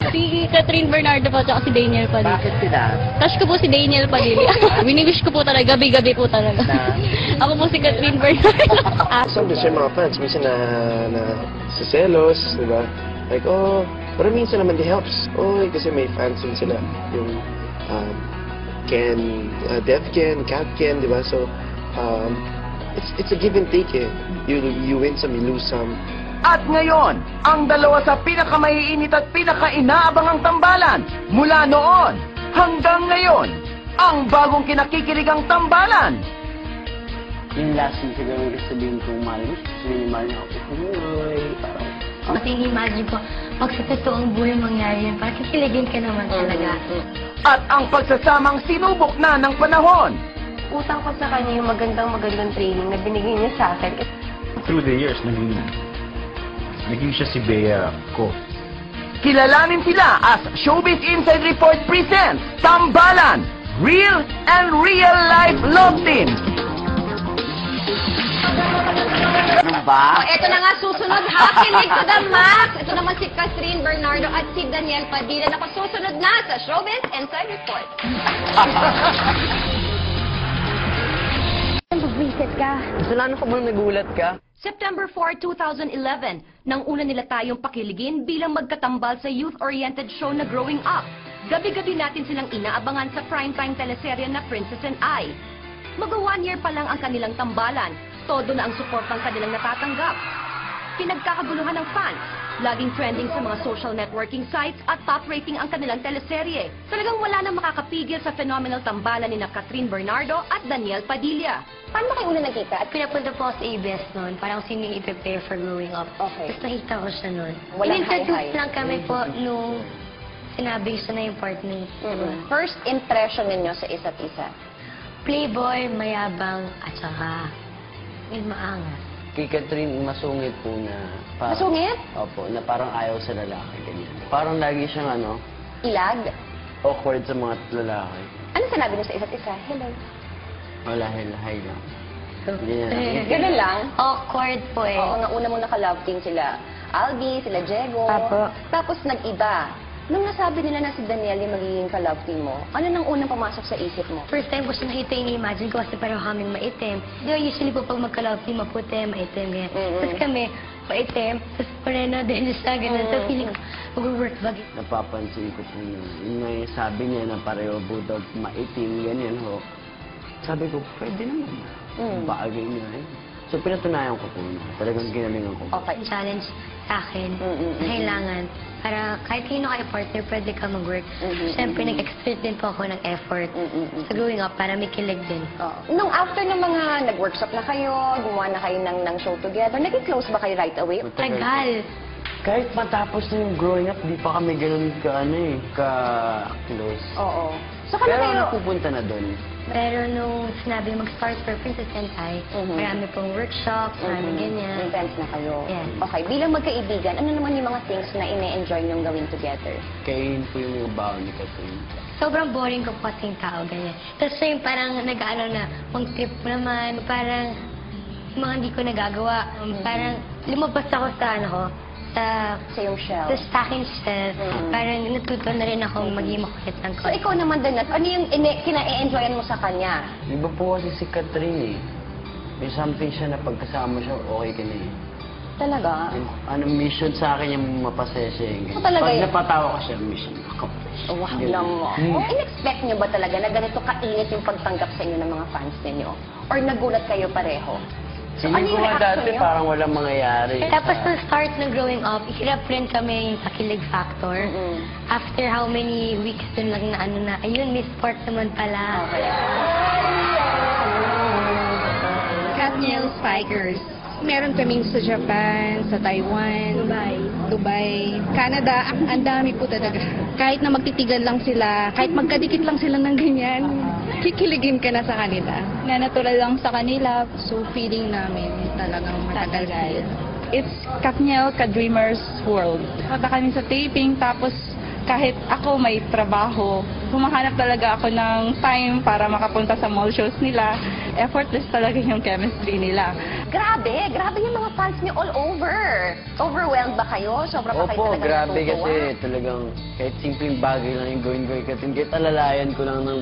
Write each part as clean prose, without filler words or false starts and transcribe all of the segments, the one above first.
Si Catherine Bernardo po, tsaka si Daniel Padilla. Bakit sila? Crush ko po si Daniel Padilla. Wini-wish ko po talaga, gabi-gabi po talaga. Ako po si Catherine Bernardo. Some kasi mga fans, minsan na selos, di ba? Like, oh, pero minsan naman it helps. Oh, kasi may fans din sila. Yung Death Ken, Cat Ken, di ba? So, it's a give and take eh. You win some, you lose some. At ngayon, ang dalawa sa pinakamaiinit at pinakainaabangang tambalan mula noon hanggang ngayon, ang bagong kinakikiligang tambalan. Yung last week, siguro yung sabihin kong mahal mo, sabihin niya mahal niya ako. Uy, parang... Kasi imagine ko, pag sa totoong buhay mangyari yun, parang kikiligin ka naman talaga. At ang pagsasamang sinubok na ng panahon. Utang ko sa kanya yung magandang training na binigay niya sa akin. Through the years, naging siya si Bea ko. Kilalanin sila as Showbiz Inside Report presents Tambalan, Real and Real Life Love Team. Ano ba? Ito na nga susunod ha, kilig to the max. Ito naman si Catherine Bernardo at si Daniel Padilla. Naku, susunod na sa Showbiz Inside Report. Mag-visit ka. Kasalanan ko bang nagulat ka? September 4, 2011, nang una nila tayong pakiligin bilang magkatambal sa youth-oriented show na Growing Up. Gabi-gabi natin silang inaabangan sa primetime teleserye na Princess and I. Mag-1 year pa lang ang kanilang tambalan, todo na ang suportang kanilang natatanggap. Pinagkakaguluhan ng fans, laging trending sa mga social networking sites at top rating ang kanilang teleserye. Talagang wala nang makakapigil sa phenomenal tambalan ni Catherine Bernardo at Daniel Padilla. Paano ba kayo una nagkita? At pinapunta po ako sa ABS noon, parang sino yung i-prepare for growing up. Okay. Tapos nakita ko siya noon. Walang In-introduce hi-hi. lang kami po nung sinabi siya na yung partner. First impression ninyo sa isa't isa? Playboy, mayabang, at saka may maangas. Kay Catherine, masungit po na... Masungit? Opo, na parang ayaw sa lalaki, ganyan. Parang lagi siyang Ilag? awkward sa mga lalaki. Ano sinabi niyo sa isa't isa? Hello. Wala, hi lang. Ganyan lang. Ganun lang? Awkward po eh. Oo, nga una mo naka-love team sila Albi, sila Diego. Apo. Tapos nag-iba. Nung nasabi nila na si Daniel yung magiging ka-love team mo, ano nang unang pumasok sa isip mo? First time ko siya nakita, ini-imagine ko kasi parang kaming maitim. Di ba usually po pag magka-love team, maputi, maitim, ganyan. Tapos kami, maitim, tapos moreno din siya, ganun. So feeling ko, mag-work ba? Napapansin ko po yun nga yung sabi niya na pareho po daw maitim, ganyan ho. Sabi ko, pwede naman. Bagay niya eh. So pinatunayan ko po na talagang ginalingan ko. Okay. Challenge sa akin na kailangan para kahit sino kayo partner, pwede ka mag-work. Siyempre, nag-exert din po ako ng effort sa growing up para may kilig din. Nung after ng mga nag-workshop na kayo, gumawa na kayo ng show together, naging close ba kayo right away? Tagal. Kahit matapos na yung growing up, di pa kami ganun ka-close. Oo. So kami Pero kayo... napupunta na doon. Pero nung sinabi mag-start for Princess and I, marami pong workshops, marami ganyan. Intense na kayo. Yes. Okay, bilang magkaibigan, ano naman yung mga things na ine-enjoy niyong gawin together? Kayo po yung baon ni Catherine. Sobrang boring ko po kasing tao, ganyan. Tapos siya yung parang nag-ano na, pang-trip naman, parang yung mga hindi ko nagagawa. Parang lumabas ako sa ano ko, Sa yung shell. sa akin shell. Parang natuto na rin ako maging makulit ng So ikaw naman din, ano yung kina-enjoyan mo sa kanya? Iba po kasi si Catherine eh. May something siya na pagkasama siya, okay ka na eh. Talaga? Mission sa akin yung mapasaya siya eh. So talaga Pag yun? napatawa ka siya, mission accomplished. Wow, Ganun. lang mo. In-expect niyo ba talaga na ganito kainit yung pagtanggap sa inyo ng mga fans ninyo? Or nagulat kayo pareho? So, Feeling ko yung nga reaction dati niyo? parang walang mangyayari. Tapos nung start ng growing up, hirap rin kami sa kilig factor. After how many weeks din lang na ano na, ayun, may sport naman pala. Okay. Katniel Spikers. Meron kaming sa Japan, sa Taiwan, Dubai, Canada. Ang dami po talaga. Kahit na magtitigan lang sila, kahit magkadikit lang sila ng ganyan, kikiligin ka na sa kanila. Na natural lang sa kanila, so feeling namin talagang matagal. It's Katniel Ka-Dreamer's World. Punta kami sa taping, tapos kahit ako may trabaho, humahanap talaga ako ng time para makapunta sa mall shows nila. Effortless talaga yung chemistry nila. Grabe yung mga fans niyo all over. Overwhelmed ba kayo? Sobra ba kayo Opo, talaga grabe natutuwa? kasi talagang kahit simpleng bagay lang yung gawin kasi kahit alalayan ko lang ng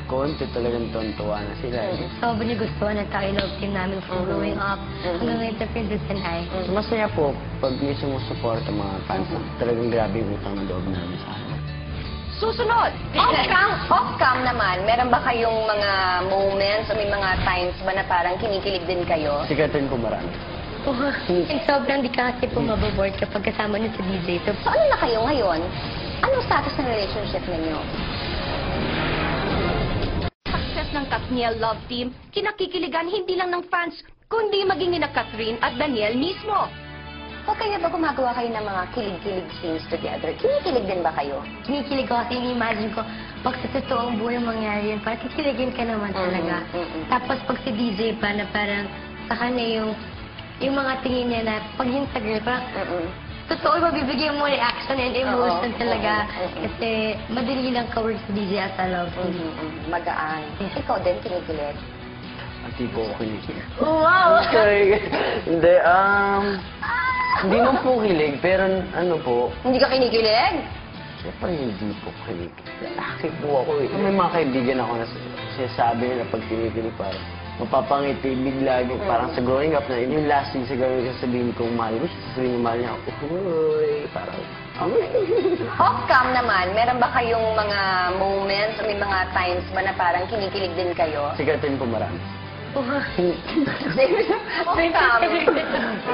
konti talagang tontuwa na sila. Sobrang niya gusto na tayo love team namin from growing up hanggang ngayon sa Princess and I. So, masaya po pag may sumusuport ang mga fans. Talagang grabe yung utang na loob namin sa kanila. Susunod, off-cam naman, meron ba kayong mga moments o may mga times ba na parang kinikilig din kayo? Sikatan ko marami. Sobrang di ka kasi po mababoard kapag kasama niyo sa DJ. So, So ano na kayo ngayon? Anong status ng relationship ninyo? Success ng Katniel Love Team, kinakikiligan hindi lang ng fans, kundi maging ni Catherine at Daniel mismo. O kaya ba gumagawa kayo ng mga kilig-kilig scenes together? Kinikilig din ba kayo? kinikilig ko kasi imagine ko pag sa totoong buhay mangyari yun, parang kikiligin ka naman talaga. Tapos pag si DJ pa na parang sa kanya yung mga tingin niya na pag yung sa girl, parang totoo mabibigyan mo reaction and emotion talaga. Kasi madali lang ka-work sa DJ as a love team. Magaan. Ikaw din kinikilig? At di po ako kinikilig. Wow! Sorry. Hindi mo po kilig, pero ano po, Hindi ka kinikilig? siyempre hindi po kilig. Lalaki po ako eh. May mga kaibigan ako na sinasabi nila pag kinikilig parang mapapangiti bigla. Parang sa growing up na yung last thing siguro yung sasabihin kong mahal ko, sasabihin yung mahal niya ako, uy, parang, Off-cam naman, meron ba kayong mga moments o may mga times ba na parang kinikilig din kayo? Sikatan ko marami. Off-cam.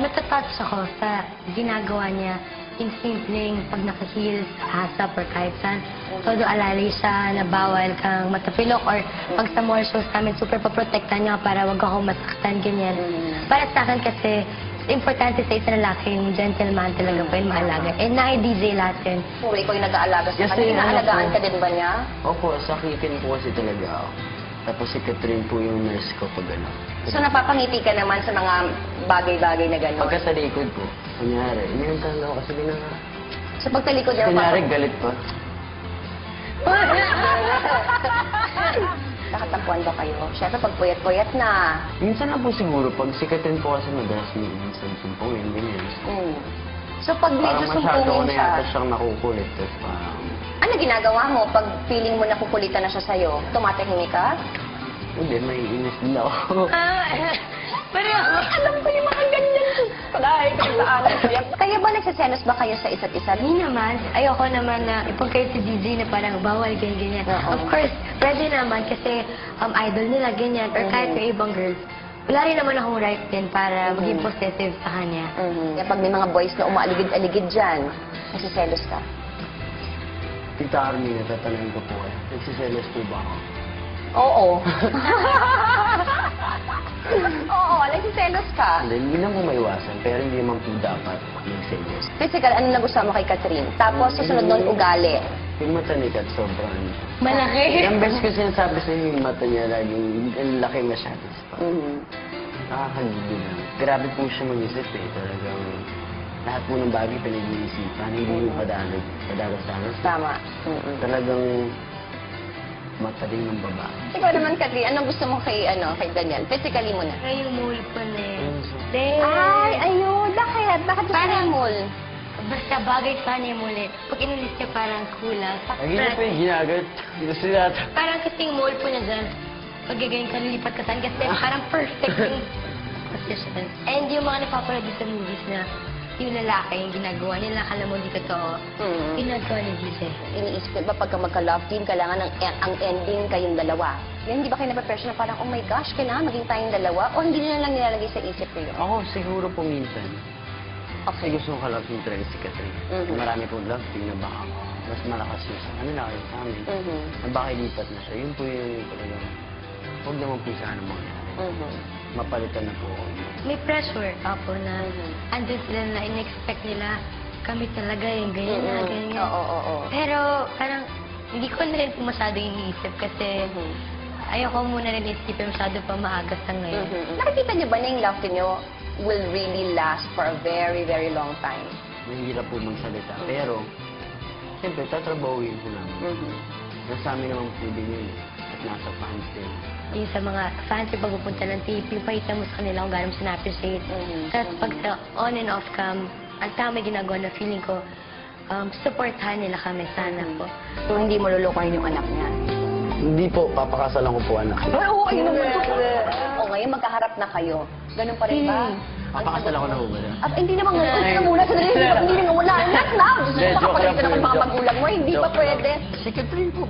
Matatouch ako sa ginagawa niya. Yung simpleng pag naka-heels, hasap or kahit saan. Todo alalay siya na bawal kang matapilok or pag sa mall shows namin, super paprotektan niya para wag ako masaktan, ganyan. Para sa akin kasi, importante sa isang lalaki yung gentleman talaga pa yung maalaga. And na-DJ lahat yun. Puro ikaw yung nag-aalaga sa Yes, kanya. ano Inaalagaan po. ka din ba niya? Opo, sakitin po kasi talaga ako. Tapos si Catherine po yung nurse ko pag ano. So napapangiti ka naman sa mga bagay-bagay na gano'n. Pagka sa likod ko, kunyari, inihantan ako kasi ginagawa. So pagtalikod niya, Kunyari, galit pa. Nakatampuan ba kayo? Siyempre, pag puyat-puyat na. Minsan na po siguro, pag si Catherine po kasi madalas minsan sumpungin, ganyan. So pag medyo Parang masyado ko sumpungin na siya, yata siyang nakukulit. Tapos parang, ano ginagawa mo? Pag feeling mo nakukulitan na siya sa'yo, tumatahimik ka? hindi, may inis din ako. Pero alam ko yung mga ganyan. Palay, Kaya ba nagsiselos ba kayo sa isa't isa? Hindi naman. Ayoko naman na ipag kayo si DJ na parang bawal, ganyan. Of course, pwede naman kasi idol nila, ganyan. Or kahit yung ibang girls. Wala rin naman akong right din para maging possessive sa kanya. Kapag may mga boys na umaaligid-aligid dyan, nagsiselos ka? Tita Army, natatanong ko po eh. Nagsiselos po ba ako? Oo. Oo, nagsiselos ka. Hindi na po maiwasan, pero hindi naman po dapat magselos. Physical, ano nagustuhan mo kay Catherine? Tapos, susunod nun, ugali. Yung mata ni Kat, sobrang... Malaki. Yung best ko sinasabi sa yung mata niya, laging ang laki masyado. Nakakagigil lang. Grabe po siya mag-isip eh. Talagang lahat po ng bagay pinag-iisipan. Hindi yung padadasanas. Tama. Talagang mataling ng babae. Ikaw naman, Catherine, anong gusto mo kay Daniel? Physically mo na. Ay, yung mole ko na eh. Ay, ayun. Bakit? Bakit gusto mo yung mall? Basta bagay sa kanya yung mole. Pag inulis niya parang kulang. Lagi niya po yung ginagat. Gusto nata. Parang kasing mole po niya dyan. Pag gagayin ka, lilipat ka saan. Kasi parang perfect yung position. And yung mga napapanood sa movies na yung lalaki, yung ginagawa nila, alam mo di totoo. Ginagawa ni DJ. Iniisip ko ba pagka magka-love team, kailangan ang ending kayong dalawa? Yan, di ba kayo napapressure na parang, oh my gosh, kailangan maging tayong dalawa? O hindi na lang nilalagay sa isip ko yun? Ako siguro po minsan. Okay. Kasi gusto ko ka-love team talaga si Catherine. Marami pong love team na baka mas malakas yung sa kanila kayo sa amin. Na baka ilipat na siya. Yun po yung talagang huwag naman po sana mangyari. Mapalitan na po. May pressure ako na andun sila na in-expect nila kami talaga yung ganyan na, ganyan. Oo. Pero parang hindi ko na rin po masyado iniisip kasi ayoko muna rin isipin masyado pa maaga sa ngayon. Nakikita niyo ba na yung love team niyo will really last for a very, very long time? Mahirap po magsalita. Pero Siyempre, tatrabahuin ko naman. Mhm. Nasa amin naman po din yun. At nasa fans din. Yung sa mga fans, yung pagpupunta ng taping, pakita mo sa kanila kung gano'n mo sinappreciate. Tapos pag sa on and off cam, ang tama ginagawa na feeling ko, supportahan nila kami sana po. So, hindi mo lulukoyin yung anak niya. Hindi po, papakasalan ko po anak. Ay, oo, ayun naman to. O, ngayon magkaharap na kayo. Ganun pa rin ba? Papakasalan ko na po ba? Hindi naman ngayon. Hindi na muna. Sandali, hindi na muna. Not now. Gusto Hindi, mo joke lang makapalit ka po ng yun, mga joke. magulang mo. Hindi pa Joke lang. pwede. Si Catherine po.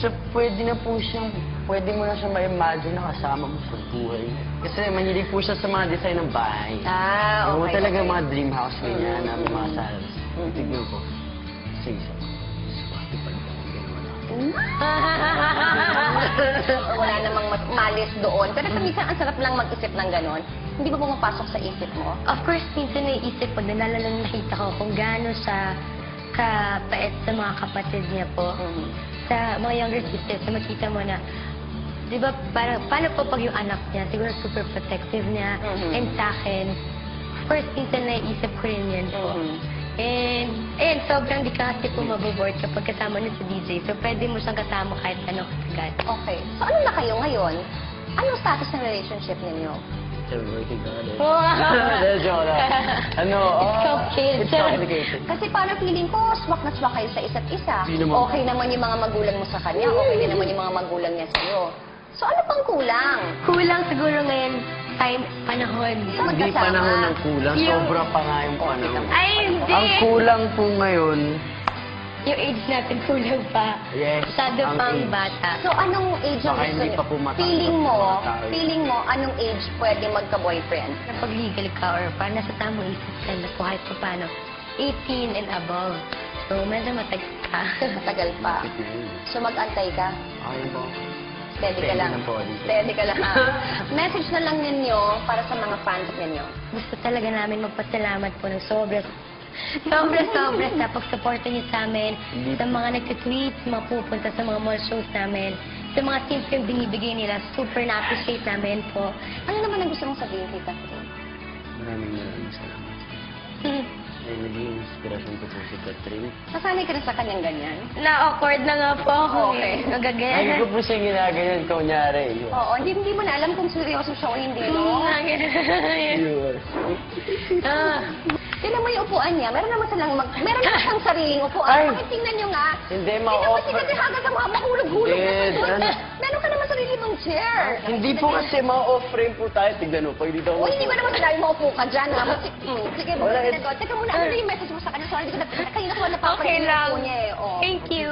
Siya, pwede na po siyang, pwede mo na siya ma-imagine na kasama mo sa buhay. Kasi mahilig po siya sa mga design ng bahay. Ah, Yung okay. talaga mga dream house ganyan, na mga salas. Tignan ko. Sige, swerte pa rin ang ginawa natin. Wala namang malis doon. Pero minsan, ang sarap lang mag-isip ng ganon. Hindi ba pumapasok sa isip mo? Of course, minsan naiisip ko, lalo lang nakita ko kung gaano siya kapait sa mga kapatid niya po. Sa mga younger sisters, na makita mo na, di ba, paano po pag yung anak niya, siguro super protective niya, and sa akin, first minsan naiisip ko rin yan po. And sobrang di ka kasi po maboboard kapag kasama niyo sa DJ. So, pwede mo siyang kasama kahit ano kagad. Okay. So, ano na kayo ngayon? Anong status ng relationship ninyo? Still working on it. Wow! Joke lang. Ano? It's complicated. It's complicated. Kasi parang feeling ko, swak na swak kayo sa isa't isa. Hindi naman. Okay naman yung mga magulang mo sa kanya, okay din naman yung mga magulang niya sa'yo. So, ano pang kulang? Kulang siguro ngayon, panahon. Sa Hindi magkasama. panahon ng kulang. Yung- Sobra pa nga yung panahon. Ay, hindi! Ang kulang po ngayon, Yung age natin kulang pa. yes, Masyado ang pang age. bata. So, anong age ang Baka gusto hindi niyo? pa po matanggap Feeling ng mo, mga tao. feeling mo, anong age pwede magka-boyfriend? Kapag legal ka or parang nasa tamang isip ka na po kahit pa paano, 18 and above. So, medyo matagal ka. Matagal pa. So, mag-antay ka? Okay po. Steady ka lang. Steady lang po, dito. Steady ka lang. Message na lang ninyo para sa mga fans ninyo. Gusto talaga namin magpasalamat po ng sobra sa pag-suporta niyo sa amin, sa mga nag-tweet, sa mga pupunta sa mga mall shows namin, sa mga tips yung binibigay nila, super na-appreciate namin po. Ano naman ang gusto mong sabihin kay Catherine? Maraming salamat. Ay, naging inspirasyon ko po si Catherine. Nasanay ka na sa kanyang ganyan? Na-awkward na nga po ako Okay. eh. Nagaganyan. Ay, ko po siya ginaganyan, kunyari. Oo, hindi mo na alam kung seryoso siya o hindi, no? Yun. Tingnan mo yung upuan niya. Meron naman siyang sariling upuan. Ay! Bakit tingnan niyo nga? Hindi, Tingnan mo si ma-offer. Catherine hanggang sa mga mahulog-hulog na Hindi, sa ano? Meron ka naman sarili mong chair. Hindi po kasi ma-off-frame po tayo. Tignan mo, pag dito O, hindi ko naman sinabi mo upo ka dyan, ha? Sige, Wala, teka muna, ano na yung message mo sa kanya? Sorry, hindi ko na, kanina ko napapanood Okay yung lang. upo niya eh. Oh. Thank you.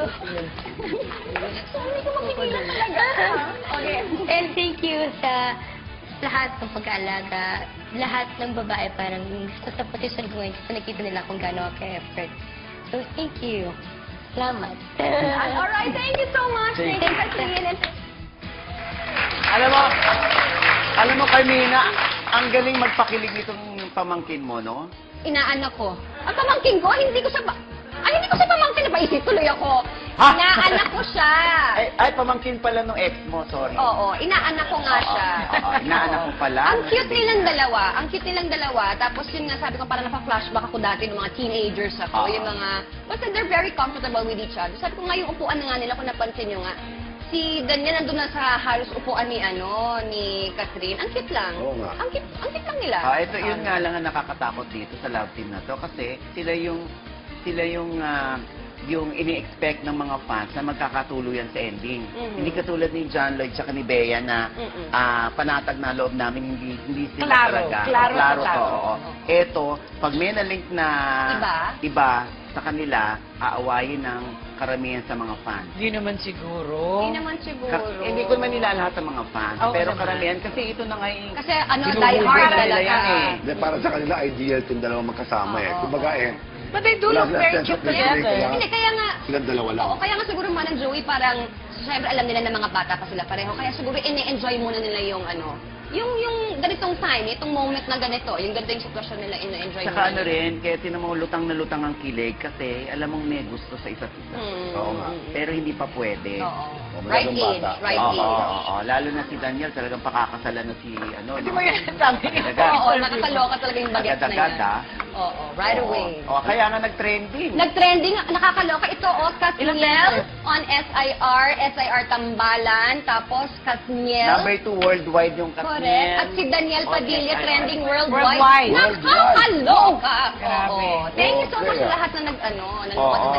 So, hindi ko mapigilan talaga. Okay. And thank you sa lahat ng pag-aalaga. Lahat ng babae parang gusto sa position ko ngayon kasi nakita nila kung gaano ako effort. So, thank you. Salamat. Alright, thank you so much. Thank you, Catherine. Alam mo, Carmina, ang galing magpakilig nitong pamangkin mo, no? Inaanak ko. Ang pamangkin ko, hindi ko siya pamangkin na paisip tuloy ako. Ha? Inaanak ko siya. Ay, pamangkin pala nung ex mo, sorry. Oo, inaanak ko nga siya. Oo, inaanak mo pala. Ang cute nilang dalawa. Tapos yun nga, sabi ko, parang napa-flashback ako dati ng mga teenagers ako. Oo. Yung mga, basta they're very comfortable with each other. Sabi ko nga, yung upuan na nga nila, kung napansin nyo nga, si Daniel nandun na sa halos upuan ni Catherine. Ang cute lang. Oo nga. Ang cute lang nila. Ito yun nga lang ang nakakatakot dito sa love team na to kasi sila yung ini-expect ng mga fans na magkakatuluyan sa ending. Hindi katulad ni John Lloyd tsaka ni Bea na panatag na loob namin, hindi sila talaga. Klaro to. Oo. Eto, pag may na-link na iba sa kanila, aawayin ng karamihan sa mga fans. Hindi naman siguro. Hindi ko naman nilalahat sa mga fans. Oo pero naman. karamihan, kasi ito na nga yung Kasi die sinuhubog hard nila talaga. yan eh. Hindi, para sa kanila, ideal itong dalawang magkasama eh. Kumbaga But they do look very cute together. Hindi, kaya nga, silang dalawa lang. oo, kaya nga siguro man ng Joey parang, syempre alam nila na mga bata pa sila pareho, kaya siguro ini-enjoy muna nila yung yung ganitong time, itong moment na ganito, yung ganitong sitwasyon nila, ini-enjoy Saka muna ano nila. rin, kaya tinan mo lutang na lutang ang kilig kasi alam mong may gusto sa isa't isa. Oo nga. Pero hindi pa pwede. Oo. Masyadong Right age, bata. right Oo, age. oo. Lalo na si Daniel, talagang pakakasalan na si ano. Hindi mo yan sabi. Oo, nakakaloka talaga yung bagets na yan. Agad-agad, ah. Oo, right away. Kaya nga nag-trending. Nag-trending, nakakaloka. Ito, Kasniel on SIR Tambalan, tapos Kasniel. Number 2 worldwide yung Correct. Kasniel. At si Daniel Padilla trending worldwide. Worldwide. Nakakaloka! Grabe. Oo. Thank you so much sa lahat na nanood.